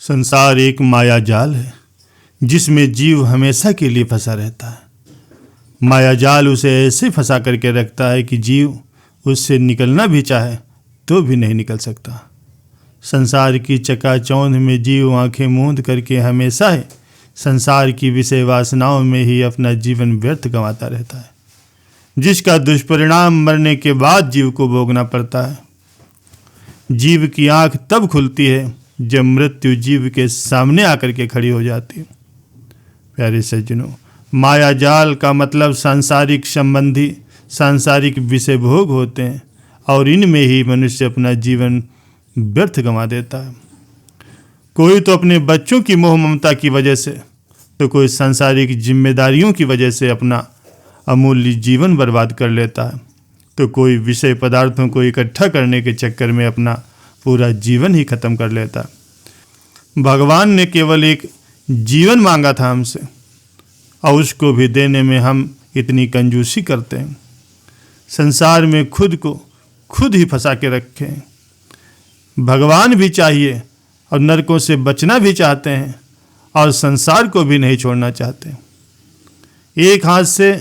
संसार एक माया जाल है जिसमें जीव हमेशा के लिए फंसा रहता है। माया जाल उसे ऐसे फंसा करके रखता है कि जीव उससे निकलना भी चाहे तो भी नहीं निकल सकता। संसार की चकाचौंध में जीव आंखें मूंद करके हमेशा ही संसार की विषय वासनाओं में ही अपना जीवन व्यर्थ गंवाता रहता है, जिसका दुष्परिणाम मरने के बाद जीव को भोगना पड़ता है। जीव की आंख तब खुलती है जब मृत्यु जीव के सामने आकर के खड़ी हो जाती है। प्यारे सज्जनों, माया जाल का मतलब सांसारिक संबंधी सांसारिक विषय भोग होते हैं और इनमें ही मनुष्य अपना जीवन व्यर्थ गंवा देता है। कोई तो अपने बच्चों की मोह ममता की वजह से, तो कोई सांसारिक जिम्मेदारियों की वजह से अपना अमूल्य जीवन बर्बाद कर लेता है, तो कोई विषय पदार्थों को इकट्ठा करने के चक्कर में अपना पूरा जीवन ही खत्म कर लेता है। भगवान ने केवल एक जीवन मांगा था हमसे और उसको भी देने में हम इतनी कंजूसी करते हैं। संसार में खुद को खुद ही फंसा के रखे हैं। भगवान भी चाहिए और नरकों से बचना भी चाहते हैं और संसार को भी नहीं छोड़ना चाहते। एक हाथ से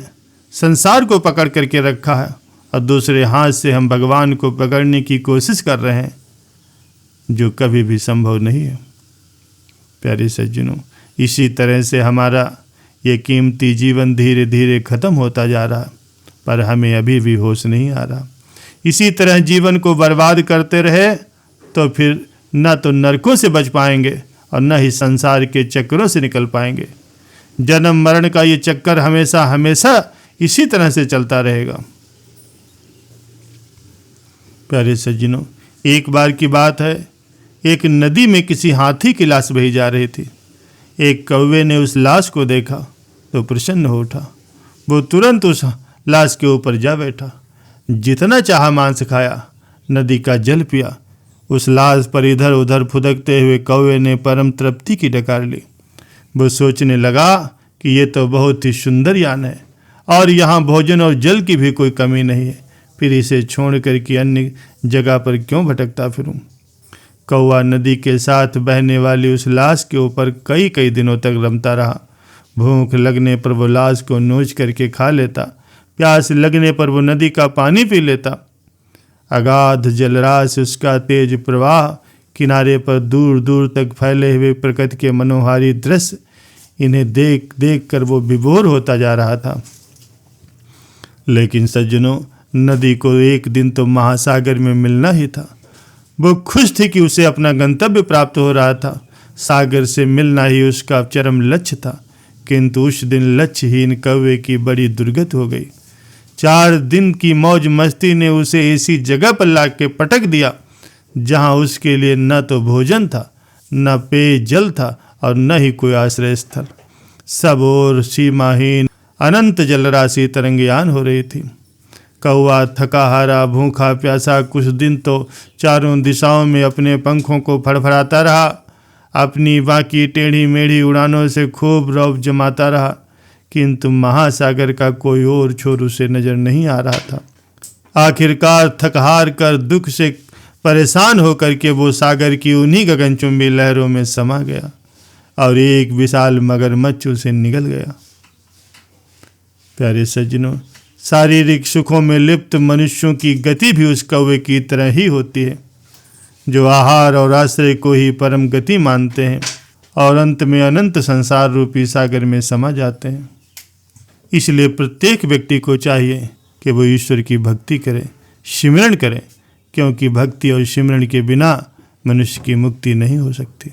संसार को पकड़ करके रखा है और दूसरे हाथ से हम भगवान को पकड़ने की कोशिश कर रहे हैं, जो कभी भी संभव नहीं है। प्यारे सज्जनों, इसी तरह से हमारा ये कीमती जीवन धीरे धीरे खत्म होता जा रहा, पर हमें अभी भी होश नहीं आ रहा। इसी तरह जीवन को बर्बाद करते रहे तो फिर न तो नरकों से बच पाएंगे और न ही संसार के चक्करों से निकल पाएंगे। जन्म मरण का ये चक्कर हमेशा हमेशा इसी तरह से चलता रहेगा। प्यारे सज्जनों, एक बार की बात है, एक नदी में किसी हाथी की लाश बही जा रही थी। एक कौवे ने उस लाश को देखा तो प्रसन्न हो उठा। वो तुरंत उस लाश के ऊपर जा बैठा, जितना चाहा मांस खाया, नदी का जल पिया। उस लाश पर इधर उधर फुदकते हुए कौवे ने परम तृप्ति की डकार ली। वो सोचने लगा कि ये तो बहुत ही सुंदर यान है और यहाँ भोजन और जल की भी कोई कमी नहीं है, फिर इसे छोड़ कर के अन्य जगह पर क्यों भटकता फिरूं। कौवा नदी के साथ बहने वाली उस लाश के ऊपर कई कई दिनों तक रमता रहा। भूख लगने पर वो लाश को नोच करके खा लेता, प्यास लगने पर वो नदी का पानी पी लेता। अगाध जलराशि, उसका तेज प्रवाह, किनारे पर दूर दूर तक फैले हुए प्रकृति के मनोहारी दृश्य, इन्हें देख देख कर वो विभोर होता जा रहा था। लेकिन सज्जनों, नदी को एक दिन तो महासागर में मिलना ही था। वो खुश थी कि उसे अपना गंतव्य प्राप्त हो रहा था। सागर से मिलना ही उसका चरम लक्ष्य था, किंतु उस दिन लक्ष्यहीन कौवे की बड़ी दुर्गति हो गई। 4 दिन की मौज मस्ती ने उसे ऐसी जगह पर ला के पटक दिया जहां उसके लिए न तो भोजन था, न पेय जल था और न ही कोई आश्रय स्थल। सब ओर सीमाहीन अनंत जलराशि तरंगयान हो रही थी। कौवा थका हारा, भूखा प्यासा कुछ दिन तो चारों दिशाओं में अपने पंखों को फड़फड़ाता रहा, अपनी बाकी टेढ़ी मेढ़ी उड़ानों से खूब रौब जमाता रहा, किंतु महासागर का कोई और छोर उसे नजर नहीं आ रहा था। आखिरकार थक हार कर दुख से परेशान होकर के वो सागर की उन्हीं गगनचुंबी लहरों में समा गया और एक विशाल मगरमच्छ उसे निगल गया। प्यारे सज्जनों, शारीरिक सुखों में लिप्त मनुष्यों की गति भी उस कौवे की तरह ही होती है, जो आहार और आश्रय को ही परम गति मानते हैं और अंत में अनंत संसार रूपी सागर में समा जाते हैं। इसलिए प्रत्येक व्यक्ति को चाहिए कि वो ईश्वर की भक्ति करे, सिमरन करे, क्योंकि भक्ति और सिमरन के बिना मनुष्य की मुक्ति नहीं हो सकती।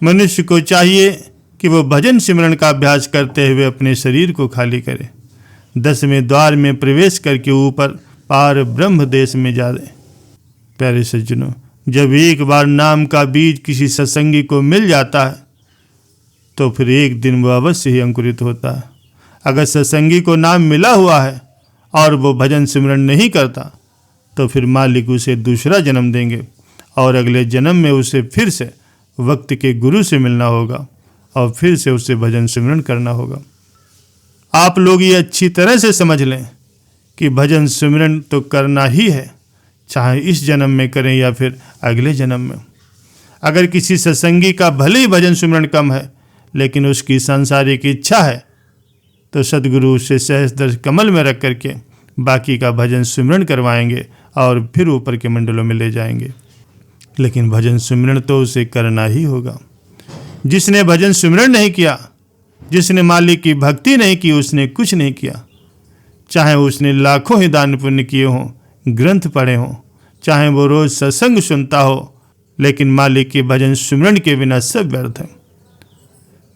मनुष्य को चाहिए कि वो भजन सिमरन का अभ्यास करते हुए अपने शरीर को खाली करे, 10वें द्वार में प्रवेश करके ऊपर पार ब्रह्म देश में जा दे। प्यारे सज्जनों, जब एक बार नाम का बीज किसी सत्संगी को मिल जाता है तो फिर एक दिन वो अवश्य ही अंकुरित होता है। अगर सत्संगी को नाम मिला हुआ है और वो भजन सिमरन नहीं करता तो फिर मालिक उसे दूसरा जन्म देंगे और अगले जन्म में उसे फिर से वक्त के गुरु से मिलना होगा और फिर से उसे भजन सिमरन करना होगा। आप लोग ये अच्छी तरह से समझ लें कि भजन सिमरन तो करना ही है, चाहे इस जन्म में करें या फिर अगले जन्म में। अगर किसी सत्संगी का भले ही भजन सुमरण कम है, लेकिन उसकी सांसारिक इच्छा है, तो सद्गुरु उसे सहस्त्र कमल में रख करके बाकी का भजन सुमरण करवाएंगे और फिर ऊपर के मंडलों में ले जाएंगे। लेकिन भजन सुमरण तो उसे करना ही होगा। जिसने भजन सुमरण नहीं किया, जिसने मालिक की भक्ति नहीं की, उसने कुछ नहीं किया। चाहे उसने लाखों ही दान पुण्य किए हों, ग्रंथ पढ़े हों, चाहे वो रोज सत्संग सुनता हो, लेकिन मालिक के भजन सुमरण के बिना सब व्यर्थ है।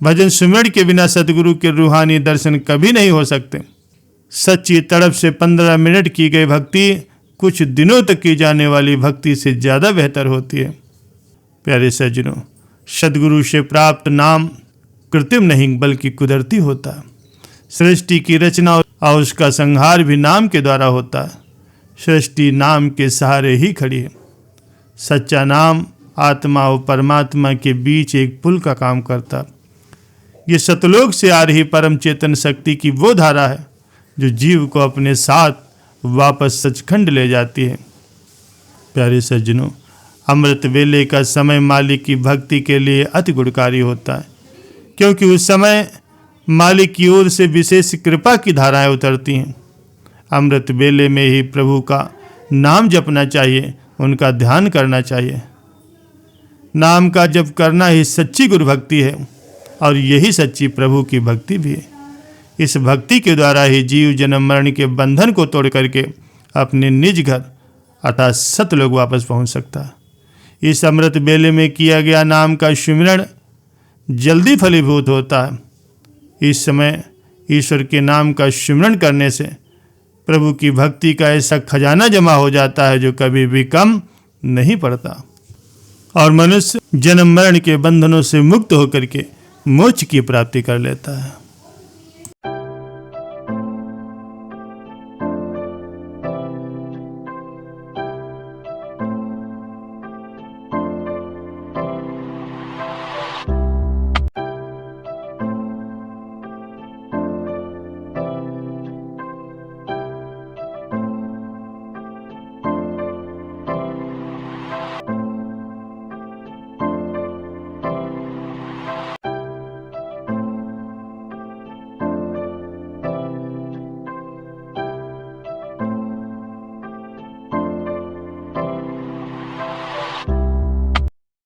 भजन सुमरण के बिना सतगुरु के रूहानी दर्शन कभी नहीं हो सकते। सच्ची तड़प से 15 मिनट की गई भक्ति कुछ दिनों तक की जाने वाली भक्ति से ज़्यादा बेहतर होती है। प्यारे सज्जनों, सद्गुरु से प्राप्त नाम कृत्रिम नहीं बल्कि कुदरती होता है। सृष्टि की रचना और उसका संहार भी नाम के द्वारा होता है। सृष्टि नाम के सहारे ही खड़ी है। सच्चा नाम आत्मा और परमात्मा के बीच एक पुल का काम करता है। ये सतलोक से आ रही परम चेतन शक्ति की वो धारा है जो जीव को अपने साथ वापस सचखंड ले जाती है। प्यारे सज्जनों, अमृत वेले का समय मालिक की भक्ति के लिए अति गुणकारी होता है, क्योंकि उस समय मालिक की ओर से विशेष कृपा की धाराएं उतरती हैं। अमृत वेले में ही प्रभु का नाम जपना चाहिए, उनका ध्यान करना चाहिए। नाम का जप करना ही सच्ची गुरु भक्ति है और यही सच्ची प्रभु की भक्ति भी है। इस भक्ति के द्वारा ही जीव जन्म मरण के बंधन को तोड़ करके अपने निज घर अर्थात सतलोक वापस पहुंच सकता है। इस अमृत बेले में किया गया नाम का सुमिरन जल्दी फलीभूत होता है। इस समय ईश्वर के नाम का सुमिरन करने से प्रभु की भक्ति का ऐसा खजाना जमा हो जाता है जो कभी भी कम नहीं पड़ता और मनुष्य जन्म मरण के बंधनों से मुक्त होकर के मोक्ष की प्राप्ति कर लेता है।